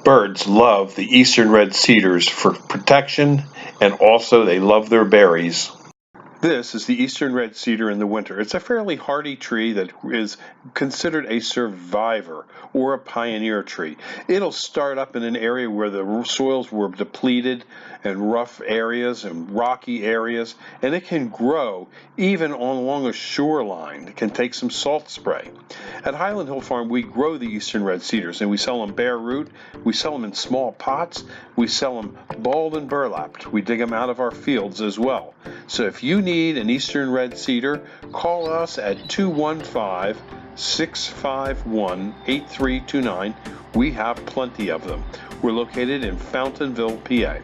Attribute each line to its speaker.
Speaker 1: Birds love the eastern red cedars for protection, and also they love their berries. This is the eastern red cedar in the winter. It's a fairly hardy tree that is considered a survivor or a pioneer tree. It'll start up in an area where the soils were depleted and rough areas and rocky areas, and it can grow even along a shoreline. It can take some salt spray. At Highland Hill Farm, we grow the eastern red cedars, and we sell them bare root. We sell them in small pots. We sell them balled and burlapped. We dig them out of our fields as well. So if you need an eastern red cedar, call us at 215-651-8329. We have plenty of them. We're located in Fountainville, PA.